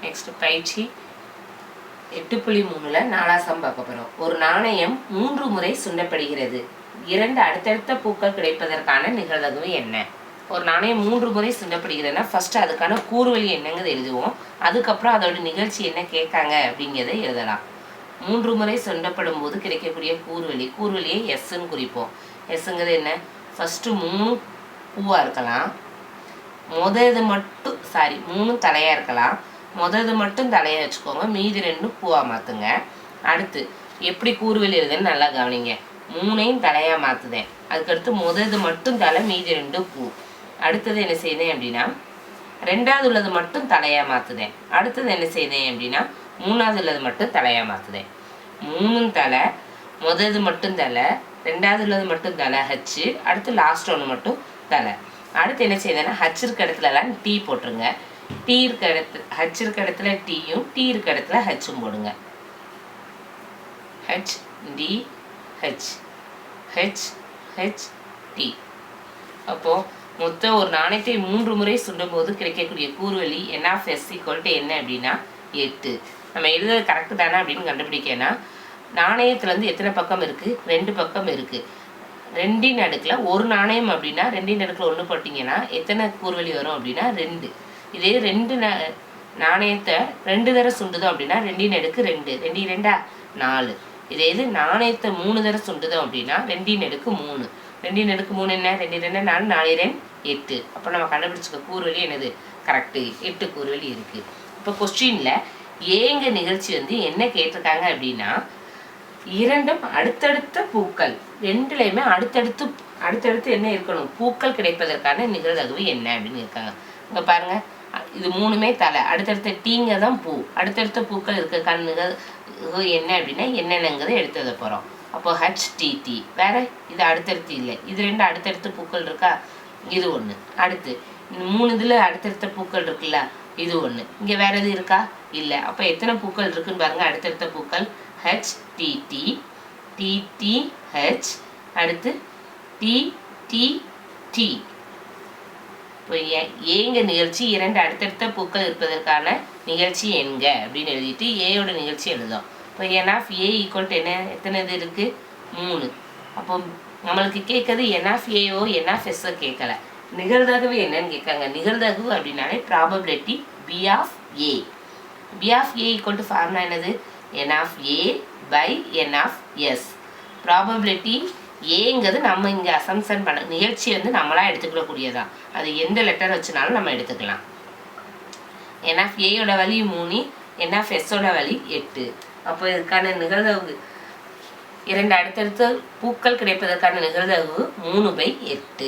Next பயிற்சி 8.3ல 4ஆம் some பார்க்க போறோம். ஒரு நாணயம் 3 முறை சுண்டப்படுகிறது. 2 அடுத்தடுத்த பூக்கள் கிடைப்பதற்கான நிகழ்தகவு என்ன? ஒரு நாணயம் 3 முறை சுண்டப்படுகிறதுனா ஃபர்ஸ்ட் அதுக்கான கூறுவழி என்னங்கிறது எழுதுவோம். அதுக்கப்புறம் அதோட நிகழ்ச்சி என்ன கேட்காங்க அப்படிங்கிறத எழுதலாம். 3 முறை சுண்டப்படும் போது கிடைக்கக்கூடிய கூறுவழியை எஸ்ன்னு குறிப்போம். எஸ்ங்கிறது என்ன? ஃபர்ஸ்ட் 3 பூவா இருக்கலாம், முதது மட்டும் 3 தலையா இருக்கலாம். முதது மட்டும் தலையை வச்சுக்கோங்க, மீதி 2 பூவா மாற்றுங்க. அடுத்து எப்படி கூறுவெளி எழுதுன்னு நல்லா கவனிங்க. 3ஐயும் தலையா மாற்றுதேன், அதுக்கடுத்து முதது மட்டும் தலை, மீதி 2 பூ. அடுத்தது என்ன செய்தேன் அப்படின்னா 2வது உள்ளது மட்டும் தலையா மாற்றுதேன். அடுத்தது என்ன செய்தேன் அப்படின்னா 3வது உள்ளது மட்டும் தலையா மாற்றுதேன். 3 தலை, முதது மட்டும் தலை, 2வது உள்ளது மட்டும் தலை ஹச்சு, அடுத்து லாஸ்ட் ஒன்று மட்டும் தலை. அடுத்து என்ன செய்தேன்னா ஹச் இருக்க இடத்துலலாம் டீ போட்டுருங்க. டீ இருக்க இடத்துல ஹச் இருக்க இடத்துல டீயும், டீ இருக்க இடத்துல ஹச்சும் போடுங்க. H D H, H H D. அப்போது மொத்தம் ஒரு நாணயத்தை 3 முறை சுண்டும் போது கிடைக்கக்கூடிய கூறுவழி NF என்ன அப்படின்னா 8. நம்ம எழுதுறது கரெக்டு தானே அப்படின்னு கண்டுபிடிக்கனா நாணயத்துலேருந்து எத்தனை பக்கம் இருக்குது? 2 பக்கம் இருக்குது. 2ன் அடுக்கில் ஒரு நாணயம் அப்படின்னா 2ன் அடுக்கில் 1 போட்டிங்கன்னா எத்தனை கூறுவழி வரும் அப்படின்னா 2. இதே 2 நாணயத்தை 2 தடவை சுண்டுதோம் அப்படின்னா 2ன் அடுக்கு 2, 2 2 4. இதே இது நாணயத்தை 3 தடவை சுண்டுதோம் அப்படின்னா 2ன் அடுக்கு 3, 2ன் அடுக்கு 3 என்ன? 2 2 4, 4 2 8. அப்போ நம்ம கண்டுபிடிச்சிக்க கூறுவழி என்னது? கரெக்டு, 8 கூறுவழி இருக்குது. இப்போ கொஸ்டினில் ஏங்க நிகழ்ச்சி என்ன கேட்டிருக்காங்க அப்படின்னா 2 அடுத்தடுத்த பூக்கள், 2லையுமே அடுத்தடுத்து என்ன இருக்கணும்? பூக்கள் கிடைப்பதற்கான நிகழ்தகவு என்ன அப்படின்னு இருக்காங்க. இங்கே பாருங்கள், இது 3மே தலை, அடுத்தடுத்த டீங்க தான் பூ. அடுத்தடுத்த பூக்கள் இருக்கிறதுக்கான நிகழ்வு என்ன அப்படின்னா என்னென்னங்கிறத எடுத்து போகிறோம். அப்போ HTT வேற, இது அடுத்தடுத்து இல்லை. இது 2 அடுத்தடுத்த பூக்கள் இருக்கா, இது ஒன்று. அடுத்து 3 இதில் அடுத்தடுத்த பூக்கள் இருக்குல்ல, இது ஒன்று. இங்கே வேற எது இருக்கா? இல்லை. அப்போ எத்தனை பூக்கள் இருக்குன்னு பாருங்கள். அடுத்தடுத்த பூக்கள் HTT, TTH, அடுத்து TTT. இப்போ ஏங்க நிகழ்ச்சி 2 அடுத்தடுத்த பூக்கள் இருப்பதற்கான நிகழ்ச்சி என்க அப்படின்னு எழுதிட்டு ஏயோட நிகழ்ச்சி எழுதும். இப்போ NF என்ன? எத்தனை இது இருக்குது? 3. அப்போ நம்மளுக்கு கேட்குறது NF NF கேட்கல, நிகழ்தகவு என்னன்னு கேட்காங்க. நிகழ்தகவு அப்படின்னாலே ப்ராபபிலிட்டி B(A). B(A) ஃபார்முலா என்னது? NF(A)/NF(S). ப்ராபபிலிட்டி ஏங்கிறது நம்ம இங்கே அசம்ஷன் பண்ண நிகழ்ச்சி நம்மளாக எடுத்துக்கக்கூடியதான். அது எந்த லெட்டர் வச்சுனாலும் நம்ம எடுத்துக்கலாம். NF(A)யோட வழி 3, NF(S)ஓட வழி 8. அப்போ இதுக்கான நிகழ்தகவு 2 அடுத்தடுத்த பூக்கள் கிடைப்பதற்கான நிகழ்தகவு 3/8.